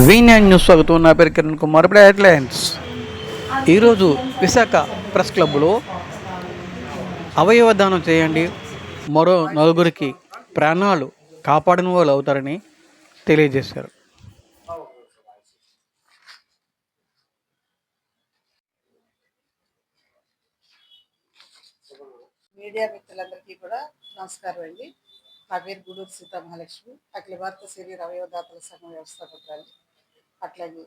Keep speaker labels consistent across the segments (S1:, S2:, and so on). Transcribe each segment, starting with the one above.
S1: V9 news స్వాగతం. నా పేరు కిరణ్ కుమార్. ఇప్పుడు హెడ్లైన్స్. ఈరోజు విశాఖ ప్రెస్ క్లబ్లో అవయవ దానం చేయండి, మరో నలుగురికి ప్రాణాలు కాపాడిన వాళ్ళు అవుతారని తెలియజేశారు.
S2: మీడియా మిత్రులందరికీ కూడా నమస్కారం అండి. నా పేరు గూడూరు సీతామహాలక్ష్మి, అఖిల భారత శరీర అవయవదాతల సంఘం వ్యవస్థాపకురాలు. అట్లాగే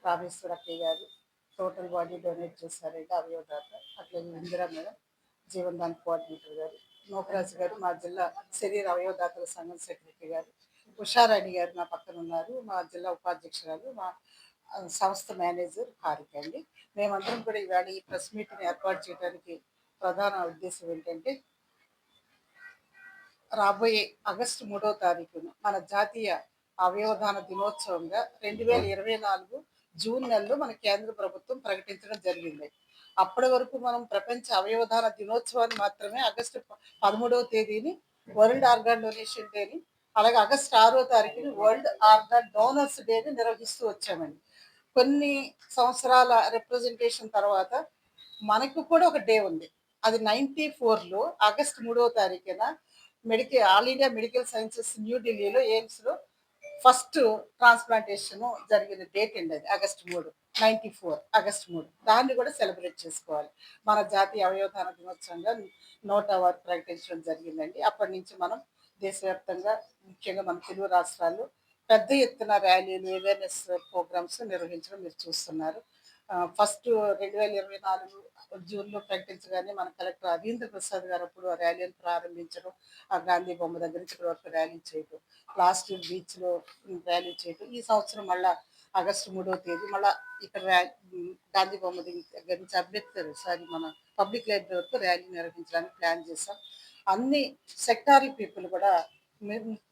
S2: రామేశ్వర అక్కయ్య గారు టోటల్ బాడీ డొనేట్ చేశారండి అవయవదాత. అట్లాగే ఇందిరా మేడం జీవనదాన్ కోఆర్డినేటర్ గారు, నోకరాజు గారు మా జిల్లా శరీర అవయవదాతల సంఘం సెక్రటరీ గారు, ఉషారాణి గారు నా పక్కన ఉన్నారు, మా జిల్లా ఉపాధ్యక్షురాలు, మా సంస్థ మేనేజర్ హారిక అండి. మేమందరం కూడా ఈవేళ ఈ ప్రెస్ మీట్ని ఏర్పాటు చేయడానికి ప్రధాన ఉద్దేశం ఏంటంటే, రాబోయే ఆగస్టు 3వ తారీఖున మన జాతీయ అవయవదాన దినోత్సవంగా 2024 జూన్ నెలలో మన కేంద్ర ప్రభుత్వం ప్రకటించడం జరిగింది. అప్పటి వరకు మనం ప్రపంచ అవయవదాన దినోత్సవాన్ని మాత్రమే ఆగస్టు 13వ తేదీని వరల్డ్ ఆర్గాన్ డొనేషన్ డేని, అలాగే ఆగస్టు 6వ తారీఖుని వరల్డ్ ఆర్గాన్ డోనర్స్ డేని నిర్వహిస్తూ వచ్చామండి. కొన్ని సంవత్సరాల రిప్రజెంటేషన్ తర్వాత మనకు కూడా ఒక డే ఉంది. అది 94లో ఆగస్టు 3వ తారీఖున ఆల్ ఇండియా మెడికల్ సైన్సెస్ న్యూఢిల్లీలో ఎయిమ్స్లో ఫస్ట్ ట్రాన్స్ప్లాంటేషన్ జరిగిన డేట్ అండి. అది ఆగస్టు 3, 94 ఆగస్టు 3. దాన్ని కూడా సెలబ్రేట్ చేసుకోవాలి. మన జాతీయ అవయవదాన దినోత్సవంగా 100వ ప్రకటించడం జరిగిందండి. అప్పటి నుంచి మనం దేశవ్యాప్తంగా, ముఖ్యంగా మన తెలుగు రాష్ట్రాల్లో పెద్ద ఎత్తున ర్యాలీలు, అవేర్నెస్ ప్రోగ్రామ్స్ నిర్వహించడం మీరు చూస్తున్నారు. ఫస్ట్ 2024 జూన్లో ప్రకటించగానే మన కలెక్టర్ అరవింద్ ప్రసాద్ గారు అప్పుడు ఆ ర్యాలీని ప్రారంభించడం, ఆ గాంధీ బొమ్మ దగ్గర నుంచి ఇక్కడ వరకు ర్యాలీ చేయడం, లాస్ట్ ఇయర్ బీచ్లో ర్యాలీ చేయడం, ఈ సంవత్సరం మళ్ళా ఆగస్టు 3వ తేదీ మళ్ళీ ఇక్కడ గాంధీ బొమ్మ దగ్గర నుంచి అంబేద్కర్ మన పబ్లిక్ లైబ్రరీ వరకు ర్యాలీ నిర్వహించడానికి ప్లాన్ చేశాం. అన్ని సెక్టారీ పీపుల్ కూడా,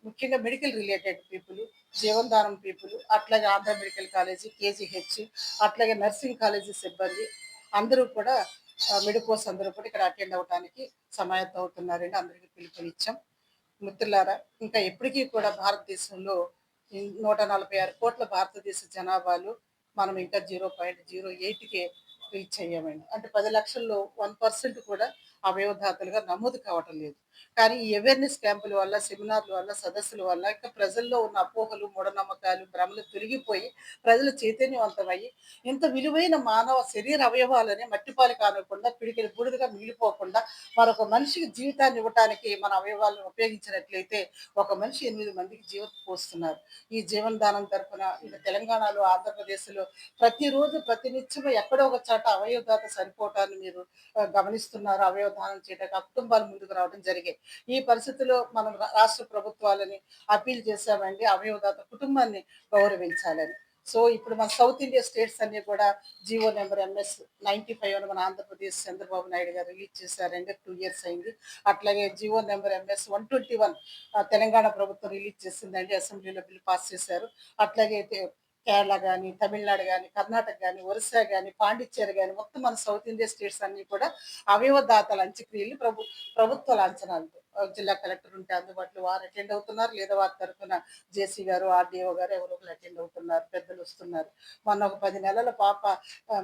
S2: ముఖ్యంగా మెడికల్ రిలేటెడ్ పీపుల్, జీవనదానం పీపుల్, అట్లాగే ఆంధ్ర మెడికల్ కాలేజీ, కేజీహెచ్, అట్లాగే నర్సింగ్ కాలేజీ సిబ్బంది అందరూ కూడా, మెడికోస్ అందరూ కూడా ఇక్కడ అటెండ్ అవ్వడానికి సమాయత్తం అవుతున్నారండి. అందరికీ పిలుపునిచ్చాం. మిత్రులారా, ఇంకా ఎప్పటికీ కూడా భారతదేశంలో 146 కోట్ల భారతదేశ జనాభాలో మనం ఇంకా 0.08కే రీచ్ అయ్యామండి. అంటే 10 లక్షల్లో 1% కూడా అవయవదాతలుగా నమోదు కావటం లేదు. కానీ ఈ అవేర్నెస్ క్యాంపుల వల్ల, సెమినార్ల వల్ల, సదస్సుల వల్ల ఇంకా ప్రజల్లో ఉన్న అపోహలు, మూఢనమ్మకాలు, భ్రమలు తొలగిపోయి ప్రజలు చైతన్యవంతమయ్యి ఇంత విలువైన మానవ శరీర అవయవాలని మట్టిపాలు కానకుండా పిడికిలి బూడిదగా మిగిలిపోకుండా మరొక మనిషికి జీవితాన్ని ఇవ్వటానికి మన అవయవాలను ఉపయోగించినట్లయితే ఒక మనిషి 8 మందికి జీవితం పోస్తున్నారు. ఈ జీవనదానం తరఫున ఇక తెలంగాణలో, ఆంధ్రప్రదేశ్లో ప్రతిరోజు ప్రతినిత్యం ఎక్కడో ఒక చోట అవయవదాత సరిపోవటాన్ని మీరు గమనిస్తున్నారు. అవయవదానం చేయడానికి ఆ కుటుంబాలు ముందుకు రావడం జరిగాయి. ఈ పరిస్థితిలో మనం రాష్ట్ర ప్రభుత్వాలని అప్పీల్ చేశామండి, అవయవదాత కుటుంబాన్ని గౌరవించాలని. సో ఇప్పుడు మన సౌత్ ఇండియా స్టేట్స్ అన్ని కూడా జీవో నెంబర్ MS 95 అని మన ఆంధ్రప్రదేశ్ చంద్రబాబు నాయుడు గారు రిలీజ్ చేశారండి. 2 ఇయర్స్ అయింది. అట్లాగే జీవో నెంబర్ MS 121 తెలంగాణ ప్రభుత్వం రిలీజ్ చేసిందండి. అసెంబ్లీలో బిల్ పాస్ చేశారు. అట్లాగే కేరళ కానీ, తమిళనాడు కానీ, కర్ణాటక కానీ, ఒరిస్సా కానీ, పాండిచ్చేరి కానీ, మొత్తం మన సౌత్ ఇండియా స్టేట్స్ అన్ని కూడా అవయవదాతల అంత్యక్రియలు ప్రభుత్వ లాంఛనాలతో, జిల్లా కలెక్టర్ ఉంటే అందుబాటులో వారు అటెండ్ అవుతున్నారు, లేదా వారి తరఫున జేసీ గారు, ఆర్డీఓ గారు ఎవరో ఒకరు అటెండ్ అవుతున్నారు, పెద్దలు వస్తున్నారు. మొన్న ఒక 10 నెలల పాప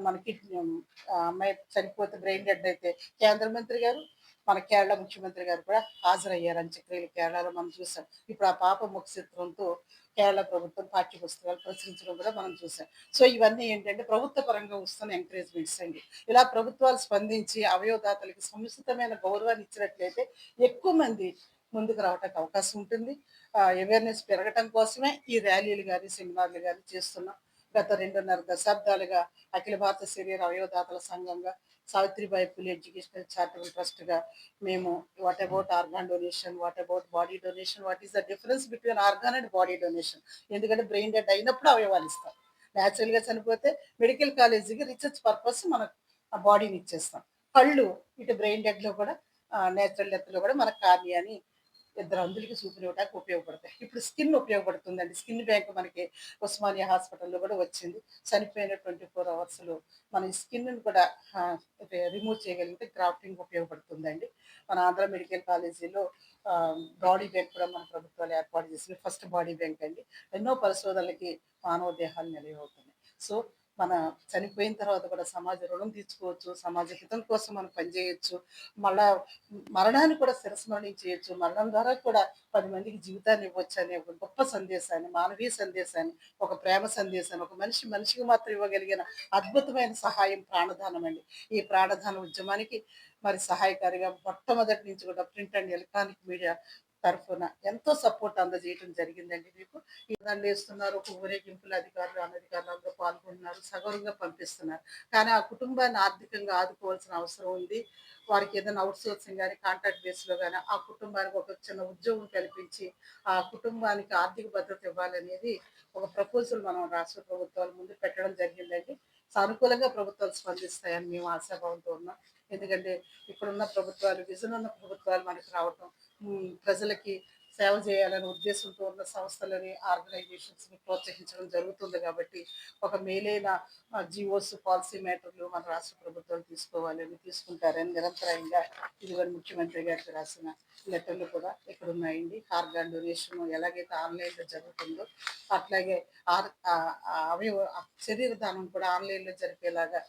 S2: మనకి అమ్మాయి చనిపోతే, బ్రెయిన్ డెడ్ అయితే కేంద్ర మంత్రి గారు, మన కేరళ ముఖ్యమంత్రి గారు కూడా హాజరయ్యారు అంత్యక్రియలు. కేరళలో మనం చూసాం. ఇప్పుడు ఆ పాప ముఖ చిత్రంతో కేరళ ప్రభుత్వం పాఠ్య పుస్తకాలు ప్రచురించడం కూడా మనం చూసాం. సో ఇవన్నీ ఏంటంటే ప్రభుత్వ పరంగా వస్తున్న ఎంకరేజ్మెంట్స్ అండి. ఇలా ప్రభుత్వాలు స్పందించి అవయవదాతలకి సముచితమైన గౌరవాన్ని ఇచ్చినట్లయితే ఎక్కువ మంది ముందుకు రావడానికి అవకాశం ఉంటుంది. అవేర్నెస్ పెరగటం కోసమే ఈ ర్యాలీలు కానీ, సెమినార్లు కానీ చేస్తున్నాం. గత 2.5 దశాబ్దాలుగా అఖిల భారత శరీర అవయవదాతల సంఘంగా, సావిత్రిబాయి పులి ఎడ్యుకేషనల్ చారిటబుల్ ట్రస్ట్గా మేము what about organ donation, what about body donation, what is the difference between organ and body donation. ఎందుకంటే బ్రెయిన్ డెడ్ అయినప్పుడు అవయవాలు ఇస్తాం, న్యాచురల్గా చనిపోతే మెడికల్ కాలేజీకి రీసెర్చ్ పర్పస్ మనం ఆ బాడీని ఇచ్చేస్తాం. కళ్ళు ఇటు బ్రెయిన్ డెడ్లో కూడా, నేచురల్ డెత్లో కూడా మన కార్నియాని ఇద్దరు అందులకి చూపినివ్వడానికి ఉపయోగపడతాయి. ఇప్పుడు స్కిన్ ఉపయోగపడుతుందండి. స్కిన్ బ్యాంక్ మనకి ఉస్మానియా హాస్పిటల్‌లో కూడా వచ్చింది. చనిపోయిన 24 అవర్స్‌లో మన ఈ స్కిన్‌ని కూడా రిమూవ్ చేయగలిగితే గ్రాఫ్టింగ్ ఉపయోగపడుతుందండి. మన ఆంధ్ర మెడికల్ కాలేజీలో బాడీ బ్యాంక్ కూడా మన ప్రభుత్వాలు ఏర్పాటు చేసింది. ఫస్ట్ బాడీ బ్యాంక్ అండి. ఎన్నో పరిశోధనలకి మానవ దేహాలు నిలయమవుతున్నాయి. సో, మన చనిపోయిన తర్వాత కూడా సమాజ రుణం తీర్చుకోవచ్చు. సమాజ హితం కోసం మనం పనిచేయొచ్చు. మళ్ళా మరణాన్ని కూడా శిరస్మరణం చేయొచ్చు. మరణం ద్వారా కూడా 10 మందికి జీవితాన్ని ఇవ్వొచ్చనే ఒక గొప్ప సందేశాన్ని, మానవీయ సందేశాన్ని, ఒక ప్రేమ సందేశాన్ని, ఒక మనిషి మనిషికి మాత్రం ఇవ్వగలిగిన అద్భుతమైన సహాయం ప్రాణదానం అండి. ఈ ప్రాణదాన ఉద్యమానికి మరి సహాయకారిగా మొట్టమొదటి నుంచి కూడా ప్రింట్ అండ్ ఎలక్ట్రానిక్ మీడియా తరఫున ఎంతో సపోర్ట్ అందజేయడం జరిగిందండి మీకు. ఈ దండేస్తున్నారు, ఒక ఊరేగింపులు అధికారులు, అనధికారులు అందరూ పాల్గొంటున్నారు, సగౌరవంగా పంపిస్తున్నారు. కానీ ఆ కుటుంబాన్ని ఆర్థికంగా ఆదుకోవాల్సిన అవసరం ఉంది. వారికి ఏదైనా అవుట్‌సోర్సింగ్ గాని, కాంట్రాక్ట్ బేస్‌లో గాని ఆ కుటుంబానికి ఒక చిన్న ఉద్యోగం కల్పించి, ఆ కుటుంబానికి ఆర్థిక భద్రత ఇవ్వాలనేది ఒక ప్రపోజల్ మనం రాష్ట్ర ప్రభుత్వాల ముందు పెట్టడం జరిగిందండి. సానుకూలంగా ప్రభుత్వాలు స్పందిస్తాయని మేము ఆశాభావంతో ఉన్నాం. ఎందుకంటే ఇప్పుడున్న ప్రభుత్వాలు, విజన్ ఉన్న ప్రభుత్వాలు మనకు రావటం, ప్రజలకి సేవ చేయాలనే ఉద్దేశంతో ఉన్న సంస్థలని, ఆర్గనైజేషన్స్‌ని ప్రోత్సహించడం జరుగుతుంది కాబట్టి, ఒక మేలైన జీవోస్, పాలసీ మ్యాటర్‌లు మన రాష్ట్ర ప్రభుత్వాలు తీసుకోవాలని, తీసుకుంటారని నిరంతరాయంగా ఇదిగో ముఖ్యమంత్రి గారికి రాసిన లెటర్‌లు కూడా ఇక్కడ ఉన్నాయండి. ఆర్గాన్ డొనేషన్ ఎలాగైతే ఆన్‌లైన్‌లో జరుగుతుందో, అట్లాగే శరీర దానం కూడా ఆన్‌లైన్‌లో జరిపేలాగా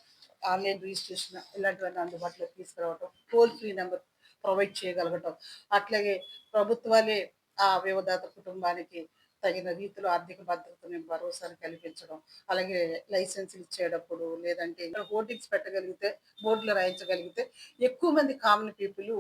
S2: ఆన్‌లైన్ రిజిస్ట్రేషన్ ఇలాంటివన్నీ అందుబాటులోకి తీసుకురావటం, టోల్ ఫ్రీ నెంబర్ ప్రొవైడ్ చేయగలగటం, అట్లాగే ప్రభుత్వాలే ఆ అవయవదాత కుటుంబానికి తగిన రీతిలో ఆర్థిక భద్రతని, భరోసాని కల్పించడం, అలాగే లైసెన్సులు ఇచ్చేటప్పుడు లేదంటే హోర్డింగ్స్ పెట్టగలిగితే, బోర్డులు రాయించగలిగితే ఎక్కువ మంది కామన్ పీపుల్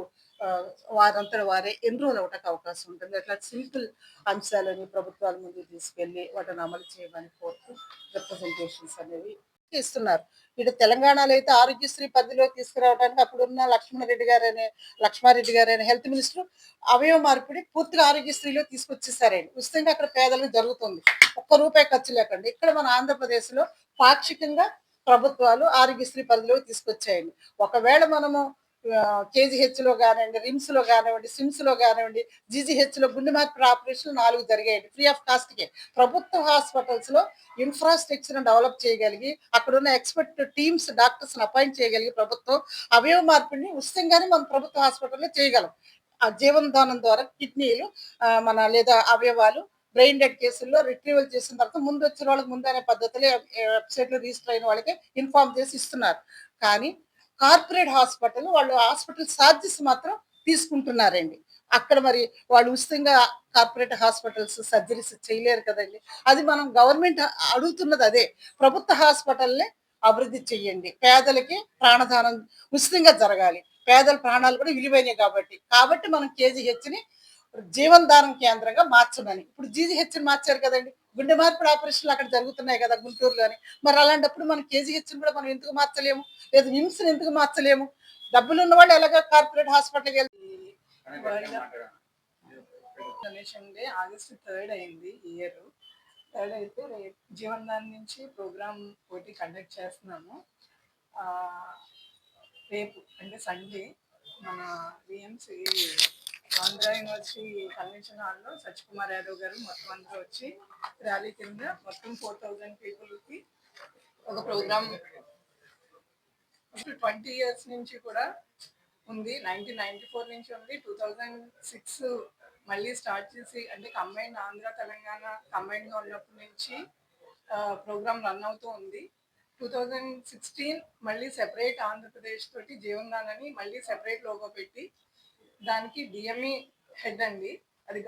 S2: వారంతట వారే ఎన్రోల్ అవ్వడానికి అవకాశం ఉంటుంది. అట్లా సింపుల్ అంశాలని ప్రభుత్వాల ముందుకు తీసుకెళ్ళి వాటిని అమలు చేయమని కోరుతూ రిప్రజెంటేషన్స్ అనేవి ఇస్తున్నారు. ఇటు తెలంగాణలో అయితే ఆరోగ్యశ్రీ పరిధిలోకి తీసుకురావడానికి అప్పుడున్న లక్ష్మారెడ్డి గారైన హెల్త్ మినిస్టర్ అవయవ మార్పిడి పూర్తిగా ఆరోగ్యశ్రీలో తీసుకొచ్చేసారండి. ఉచితంగా అక్కడ పేదలకు జరుగుతుంది. ఒక్క రూపాయి ఖర్చు లేకుండా. ఇక్కడ మన ఆంధ్రప్రదేశ్‌లో పాక్షికంగా ప్రభుత్వాలు ఆరోగ్యశ్రీ పరిధిలోకి తీసుకొచ్చాయండి. ఒకవేళ మనము కేజీహెచ్‌లో గానివ్వండి, రిమ్స్‌లో గానివ్వండి, సిమ్స్‌లో గానివ్వండి, జీజీహెచ్‌లో గుండె మార్పిడి ఆపరేషన్‌లు 4 జరిగాయండి. ఫ్రీ ఆఫ్ కాస్ట్‌కే. ప్రభుత్వ హాస్పిటల్స్‌లో ఇన్ఫ్రాస్ట్రక్చర్‌ని డెవలప్ చేయగలిగి, అక్కడున్న ఎక్స్‌పర్ట్ టీమ్స్ డాక్టర్స్‌ని అపాయింట్ చేయగలిగి ప్రభుత్వం అవయవ మార్పిడిని ఉచితంగానే మన ప్రభుత్వ హాస్పిటల్‌లో చేయగలం. ఆ జీవనదానం ద్వారా కిడ్నీలు లేదా అవయవాలు బ్రెయిన్ డెడ్ కేసుల్లో రిట్రీవల్ చేసిన తర్వాత ముందు వచ్చిన వాళ్ళకి ముందు అనే పద్ధతిలో వెబ్‌సైట్‌లో రిజిస్టర్ అయిన వాళ్ళకి ఇన్ఫార్మ్ చేసి ఇస్తున్నారు. కానీ కార్పొరేట్ వాళ్ళు హాస్పిటల్ ఛార్జెస్ మాత్రం తీసుకుంటున్నారండి. అక్కడ మరి వాళ్ళు ఉచితంగా కార్పొరేట్ హాస్పిటల్స్ సర్జరీస్ చేయలేరు కదండీ! అది మనం గవర్నమెంట్ అడుగుతున్నది అదే. ప్రభుత్వ హాస్పిటల్‌ని అభివృద్ధి చెయ్యండి. పేదలకి ప్రాణదానం ఉచితంగా జరగాలి. పేదల ప్రాణాలు కూడా విలువైనయి కాబట్టి. కాబట్టి మనం కేజీహెచ్‌ని జీవనదానం కేంద్రంగా మార్చమని. ఇప్పుడు జీజీహెచ్‌ని మార్చారు కదండీ! గుండె మార్పిడి ఆపరేషన్‌లు అక్కడ జరుగుతున్నాయి కదా గుంటూరులోని. మరి అలాంటప్పుడు మనం కేజీహెచ్‌ని కూడా మనం ఎందుకు మార్చలేము? లేదా నిమ్స్‌ని ఎందుకు మార్చలేము? డబ్బులున్న వాళ్ళు ఎలాగో కార్పొరేట్ హాస్పిటల్‌కి వరల్డ్ డొనేషన్ డే ఆగస్ట్ 3 అయింది ఈ ఇయర్. 3 అయితే రేపు జీవనదాన్ నుంచి ప్రోగ్రామ్ ఒకటి కండక్ట్ చేస్తున్నాము. రేపు అంటే సండే మన విఎంసి ఆంధ్ర యూనివర్సిటీ కన్వెన్షన్ హాల్లో సత్యకుమార్ యాదవ్ గారు మొత్తం అందరూ వచ్చి ర్యాలీ కింద మొత్తం 4000 పీపుల్కి ఒక ప్రోగ్రామ్ 20 ఇయర్స్ నుంచి కూడా ఉంది. 1994 నుంచి ఉంది. 2006 మళ్ళీ స్టార్ట్ చేసి అంటే కంబైన్ ఆంధ్ర తెలంగాణ కంబైన్గా ఉన్నప్పటి నుంచి ప్రోగ్రామ్ రన్ అవుతూ ఉంది. 2016 మళ్ళీ సెపరేట్ ఆంధ్రప్రదేశ్ తోటి జీవన్దాన్ అని మళ్ళీ సెపరేట్ లోగో పెట్టి దానికి డిఎంఈ హెడ్ అండి. అది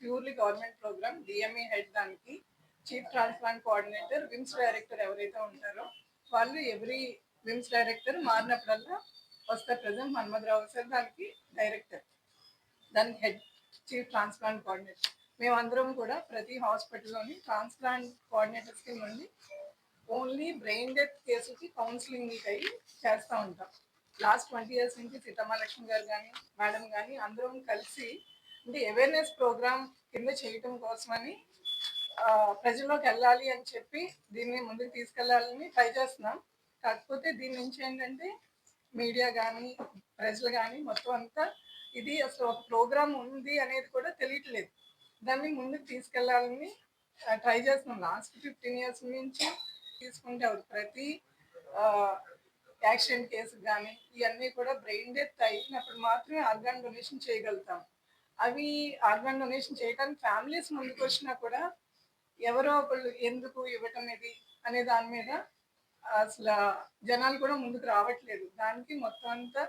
S2: purely government program. DME head దానికి chief transplant coordinator, VIMS director ఎవరైతే ఉంటారో వాళ్ళు ఎవ్రీ విమ్స్ డైరెక్టర్ మారినప్పుడల్లా వస్తారు. ప్రెసెంట్ మన్మథరావు సార్ దానికి డైరెక్టర్, దానికి హెడ్ చీఫ్ ట్రాన్స్ప్లాంట్ కోఆర్డినేటర్. మేమందరం కూడా ప్రతి హాస్పిటల్లోని ట్రాన్స్ప్లాంట్ కోఆర్డినేటర్స్ కింద నుండి ఓన్లీ బ్రెయిన్ డెత్ కేసుకి కౌన్సిలింగ్ అయ్యి చేస్తూ ఉంటాం. లాస్ట్ 20 ఇయర్స్ నుంచి సీతమ్మాలక్ష్మి గారు కానీ మేడం కానీ అందరం కలిసి అంటే అవేర్నెస్ ప్రోగ్రామ్ కింద చేయటం కోసమని ప్రజల్లోకి వెళ్ళాలి అని చెప్పి దీన్ని ముందుకు తీసుకెళ్ళాలని ట్రై చేస్తున్నాం. కాకపోతే దీని నుంచి ఏంటంటే మీడియా కానీ ప్రజలు కానీ మొత్తం అంతా ఇది అసలు ఒక ప్రోగ్రామ్ ఉంది అనేది కూడా తెలియట్లేదు. దాన్ని ముందుకు తీసుకెళ్లాలని ట్రై చేస్తున్నాం. లాస్ట్ 15 years నుంచి తీసుకుంటే అవుతుంది. ప్రతి యాక్సిడెంట్ కేసు కానీ ఇవన్నీ కూడా బ్రెయిన్ డెత్ అయినప్పుడు మాత్రమే ఆర్గాన్ డొనేషన్ చేయగలుగుతాం. అవి ఆర్గాన్ డొనేషన్ చేయడానికి ఫ్యామిలీస్ ముందుకు వచ్చినా కూడా ఎవరో ఒకళ్ళు ఎందుకు ఇవ్వటం ఇది అనే దాని మీద అసలు జనాలు కూడా ముందుకు రావట్లేదు. దానికి మొత్తం అంతా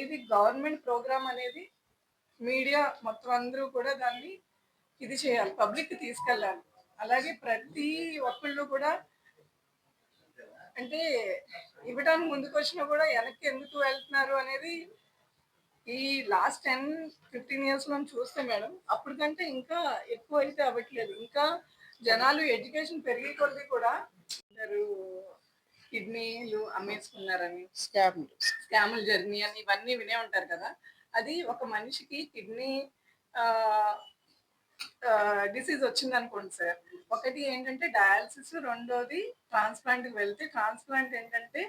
S2: ఇది గవర్నమెంట్ ప్రోగ్రామ్ అనేది మీడియా మొత్తం అందరూ కూడా దాన్ని ఇది చేయాలి, పబ్లిక్ తీసుకెళ్ళాలి. అలాగే ప్రతి ఒక్కళ్ళు కూడా అంటే ఇవ్వడానికి ముందుకు వచ్చినా కూడా వెనక్కి ఎందుకు వెళ్తున్నారు అనేది ఈ లాస్ట్ 10-15 years లో చూస్తే మేడం అప్పటికంటే ఇంకా ఎక్కువ అయితే అవ్వట్లేదు. ఇంకా జనాలు ఎడ్యుకేషన్ పెరిగే కొద్దీ కూడా కిడ్నీలు అమ్మేసుకున్నారని, స్కాములు జరిగినాయి అని ఇవన్నీ వినే ఉంటారు కదా. అది ఒక మనిషికి కిడ్నీ డిసీజ్ వచ్చింది అనుకోండి సార్, ఒకటి ఏంటంటే డయాలసిస్, రెండోది ట్రాన్స్ప్లాంట్కి వెళ్తే ట్రాన్స్ప్లాంట్ ఏంటంటే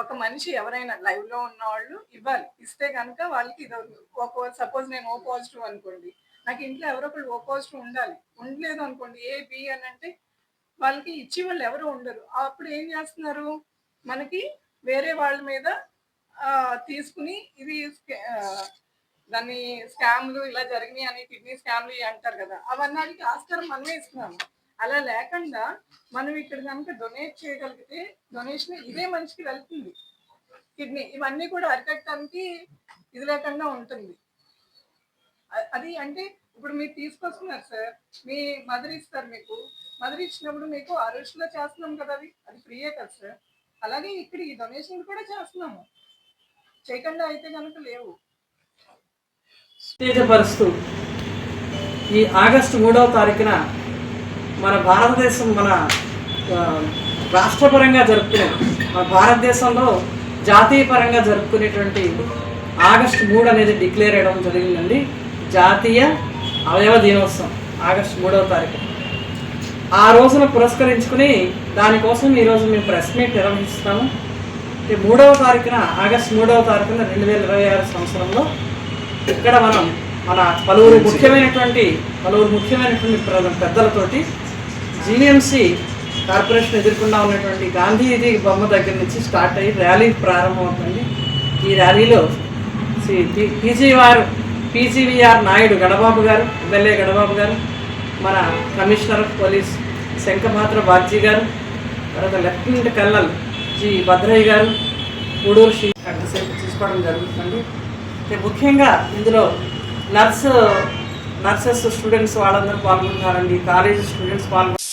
S2: ఒక మనిషి ఎవరైనా లైవ్ లో ఉన్న వాళ్ళు ఇవ్వాలి. ఇస్తే కనుక వాళ్ళకి ఇది ఒక సపోజ్ నేను ఓ పాజిటివ్ అనుకోండి, నాకు ఇంట్లో ఎవరో ఒకళ్ళు ఓ పాజిటివ్ ఉండాలి. ఉండలేదు అనుకోండి ఏ బి అని అంటే వాళ్ళకి ఇచ్చి వాళ్ళు ఎవరు ఉండరు. అప్పుడు ఏం చేస్తున్నారు, మనకి వేరే వాళ్ళ మీద తీసుకుని ఇది దాన్ని స్కామ్లు ఇలా జరిగినాయి అని కిడ్నీ స్కామ్లు అంటారు కదా, అవన్నీ ఆస్కారం మనమే ఇస్తున్నాము. అలా లేకుండా మనం ఇక్కడ కనుక డొనేట్ చేయగలిగితే డొనేషన్ ఇదే మనిషికి వెళ్తుంది. కిడ్నీ ఇవన్నీ కూడా అరికట్టడానికి ఇది లేకుండా ఉంటుంది. అది అంటే ఇప్పుడు మీరు తీసుకొస్తున్నారు సార్, మీ మదర్ ఇస్తారు, మీకు మదర్ ఇచ్చినప్పుడు మీకు అరుషులో చేస్తున్నాం కదా, అది ఫ్రీయే కదా సార్. అలాగే ఇక్కడ ఈ డొనేషన్ కూడా చేస్తున్నాము, చేయకుండా అయితే కనుక లేవు.
S3: ఉత్తేజపరుస్తూ ఈ ఆగస్టు 3వ తారీఖున మన భారతదేశం మన రాష్ట్రపరంగా జరుపుకునే, మన భారతదేశంలో జాతీయ పరంగా జరుపుకునేటువంటి ఆగస్టు 3 అనేది డిక్లేర్ చేయడం జరిగిందండి. జాతీయ అవయవ దినోత్సవం ఆగస్టు 3వ తారీఖు. ఆ రోజున పురస్కరించుకుని దానికోసం ఈరోజు మేము ప్రెస్ మీట్ నిర్వహిస్తున్నాము. 3వ తారీఖున ఆగస్టు 3వ తారీఖున 2026 సంవత్సరంలో ఇక్కడ మనం మన పలువురు ముఖ్యమైనటువంటి పెద్దలతోటి జీవీఎంసీ కార్పొరేషన్ ఎదుర్కొన్నా ఉన్నటువంటి గాంధీజీ బొమ్మ దగ్గర నుంచి స్టార్ట్ అయ్యి ర్యాలీ ప్రారంభమవుతుంది. ఈ ర్యాలీలో పీజీవీఆర్ నాయుడు గణబాబు గారు, ఎమ్మెల్యే గణబాబు గారు, మన కమిషనర్ ఆఫ్ పోలీస్ శంఖమాత్ర బాబ్జీ గారు, తర్వాత లెఫ్టినెంట్ కల్నల్ జి భద్రయ్య గారు, గూడూరు శ్రీ ఎంతసేపు తీసుకోవడం జరుగుతుంది. ముఖ్యంగా ఇందులో నర్సెస్ స్టూడెంట్స్ వాళ్ళందరూ పాల్గొంటున్నారండి, కాలేజ్ స్టూడెంట్స్ పాల్గొంటున్నారు.